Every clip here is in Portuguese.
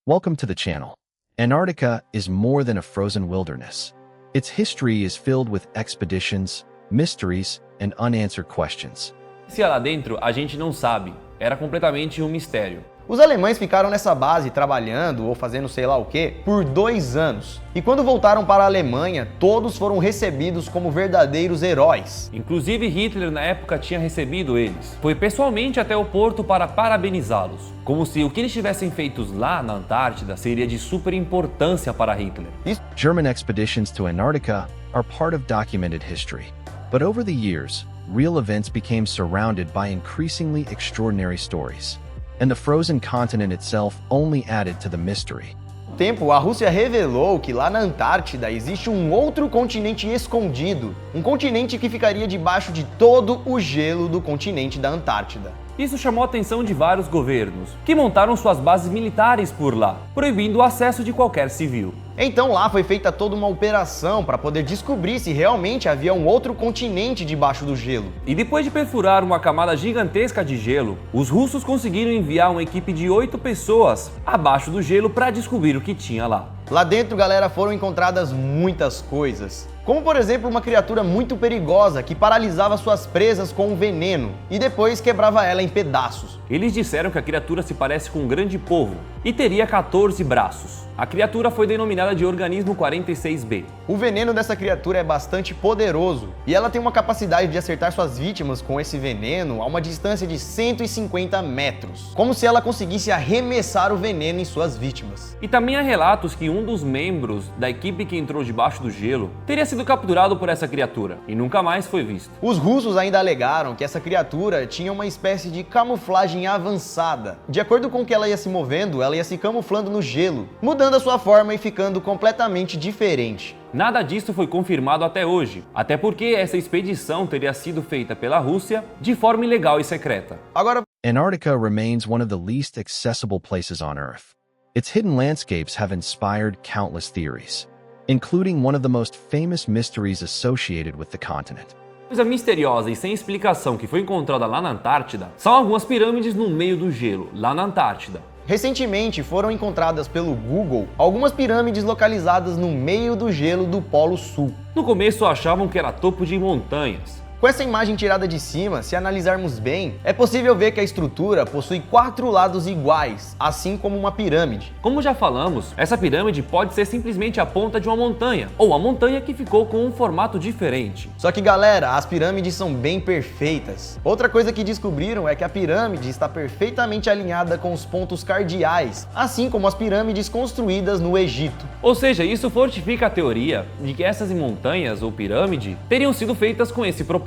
Welcome to the channel. Antarctica is more than a frozen wilderness. Its history is filled with expeditions, mysteries, and unanswered questions. Se lá dentro, a gente não sabe. Era completamente um mistério. Os alemães ficaram nessa base trabalhando ou fazendo sei lá o que por 2 anos. E quando voltaram para a Alemanha, todos foram recebidos como verdadeiros heróis. Inclusive Hitler na época tinha recebido eles. Foi pessoalmente até o porto para parabenizá-los. Como se o que eles tivessem feito lá na Antártida seria de super importância para Hitler. German expeditions to Antarctica are part of documented history. But over the years, real events became surrounded by increasingly extraordinary stories. And the frozen continent itself only added to the mystery. Com o tempo, a Rússia revelou que lá na Antártida existe um outro continente escondido, um continente que ficaria debaixo de todo o gelo do continente da Antártida. Isso chamou a atenção de vários governos, que montaram suas bases militares por lá, proibindo o acesso de qualquer civil. Então lá foi feita toda uma operação para poder descobrir se realmente havia um outro continente debaixo do gelo. E depois de perfurar uma camada gigantesca de gelo, os russos conseguiram enviar uma equipe de 8 pessoas abaixo do gelo para descobrir o que tinha lá. Lá dentro, galera, foram encontradas muitas coisas. Como, por exemplo, uma criatura muito perigosa que paralisava suas presas com um veneno e depois quebrava ela em pedaços. Eles disseram que a criatura se parece com um grande polvo e teria 14 braços. A criatura foi denominada de organismo 46B. O veneno dessa criatura é bastante poderoso e ela tem uma capacidade de acertar suas vítimas com esse veneno a uma distância de 150 metros, como se ela conseguisse arremessar o veneno em suas vítimas. E também há relatos que um dos membros da equipe que entrou debaixo do gelo teria sido capturado por essa criatura e nunca mais foi visto. Os russos ainda alegaram que essa criatura tinha uma espécie de camuflagem avançada. De acordo com que ela ia se movendo, ela ia se camuflando no gelo, mudando a sua forma e ficando completamente diferente. Nada disso foi confirmado até hoje, até porque essa expedição teria sido feita pela Rússia de forma ilegal e secreta. Agora, Antarctica remains one of the least accessible places on Earth. Its hidden landscapes have inspired countless theories, including one of the most famous mysteries associated with the continent. Coisa misteriosa e sem explicação que foi encontrada lá na Antártida são algumas pirâmides no meio do gelo, lá na Antártida. Recentemente foram encontradas pelo Google algumas pirâmides localizadas no meio do gelo do Polo Sul. No começo achavam que era topo de montanhas. Com essa imagem tirada de cima, se analisarmos bem, é possível ver que a estrutura possui 4 lados iguais, assim como uma pirâmide. Como já falamos, essa pirâmide pode ser simplesmente a ponta de uma montanha, ou a montanha que ficou com um formato diferente. Só que, galera, as pirâmides são bem perfeitas. Outra coisa que descobriram é que a pirâmide está perfeitamente alinhada com os pontos cardeais, assim como as pirâmides construídas no Egito. Ou seja, isso fortifica a teoria de que essas montanhas ou pirâmide teriam sido feitas com esse propósito.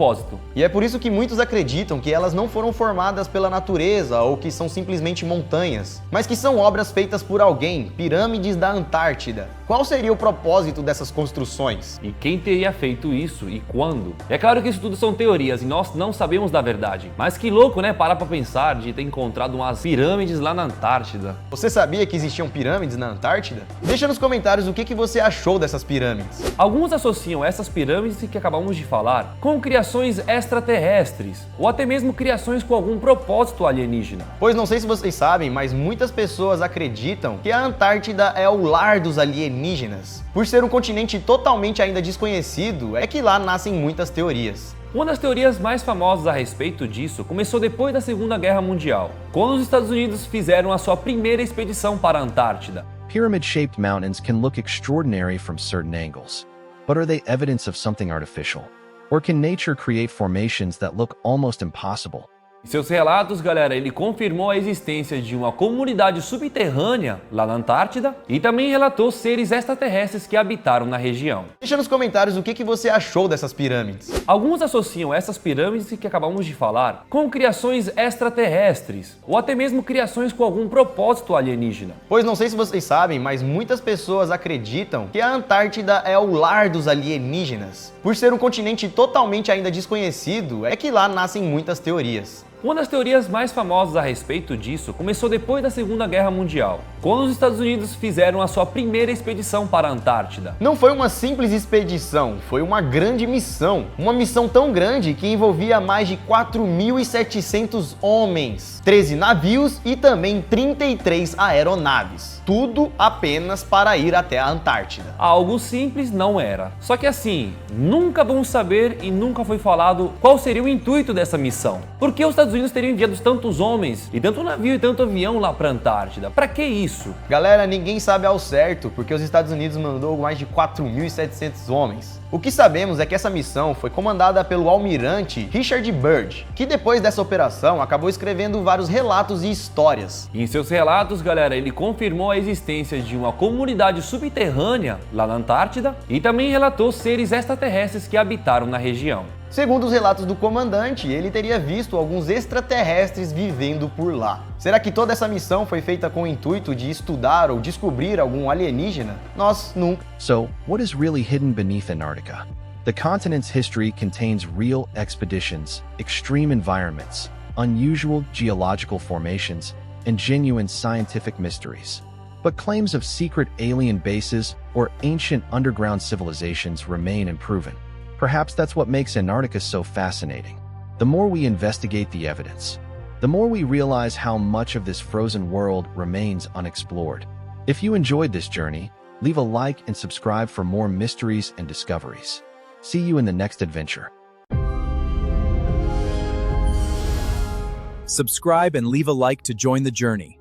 E é por isso que muitos acreditam que elas não foram formadas pela natureza ou que são simplesmente montanhas, mas que são obras feitas por alguém, pirâmides da Antártida. Qual seria o propósito dessas construções? E quem teria feito isso e quando? É claro que isso tudo são teorias e nós não sabemos da verdade. Mas que louco, né? Parar pra pensar de ter encontrado umas pirâmides lá na Antártida. Você sabia que existiam pirâmides na Antártida? Deixa nos comentários o que você achou dessas pirâmides. Alguns associam essas pirâmides que acabamos de falar com criações extraterrestres ou até mesmo criações com algum propósito alienígena. Pois não sei se vocês sabem, mas muitas pessoas acreditam que a Antártida é o lar dos alienígenas. Por ser um continente totalmente ainda desconhecido, é que lá nascem muitas teorias. Uma das teorias mais famosas a respeito disso começou depois da Segunda Guerra Mundial, quando os Estados Unidos fizeram a sua primeira expedição para a Antártida. Pyramid-shaped mountains can look extraordinary from certain angles, but are they evidence of something artificial? Or can nature create formations that look almost impossible? Em seus relatos, galera, ele confirmou a existência de uma comunidade subterrânea lá na Antártida e também relatou seres extraterrestres que habitaram na região. Deixa nos comentários o que você achou dessas pirâmides. Alguns associam essas pirâmides que acabamos de falar com criações extraterrestres ou até mesmo criações com algum propósito alienígena. Pois não sei se vocês sabem, mas muitas pessoas acreditam que a Antártida é o lar dos alienígenas. Por ser um continente totalmente ainda desconhecido, é que lá nascem muitas teorias. Uma das teorias mais famosas a respeito disso começou depois da Segunda Guerra Mundial, quando os Estados Unidos fizeram a sua primeira expedição para a Antártida. Não foi uma simples expedição, foi uma grande missão. Uma missão tão grande que envolvia mais de 4.700 homens, 13 navios e também 33 aeronaves. tudo apenas para ir até a Antártida. Algo simples não era. Só que assim, nunca vamos saber e nunca foi falado qual seria o intuito dessa missão. Por que os Estados Unidos teriam enviado tantos homens e tanto navio e tanto avião lá para a Antártida? Para que isso? Galera, ninguém sabe ao certo, porque os Estados Unidos mandou mais de 4.700 homens. O que sabemos é que essa missão foi comandada pelo almirante Richard Byrd, que depois dessa operação acabou escrevendo vários relatos e histórias. E em seus relatos, galera, ele confirmou a existência de uma comunidade subterrânea lá na Antártida e também relatou seres extraterrestres que habitaram na região. Segundo os relatos do comandante, ele teria visto alguns extraterrestres vivendo por lá. Será que toda essa missão foi feita com o intuito de estudar ou descobrir algum alienígena? Nós nunca. So, what is really hidden beneath Antarctica? The continent's history contains real expeditions, extreme environments, unusual geological formations, and genuine scientific mysteries. But claims of secret alien bases or ancient underground civilizations remain unproven. Perhaps that's what makes Antarctica so fascinating. The more we investigate the evidence, the more we realize how much of this frozen world remains unexplored. If you enjoyed this journey, leave a like and subscribe for more mysteries and discoveries. See you in the next adventure. Subscribe and leave a like to join the journey.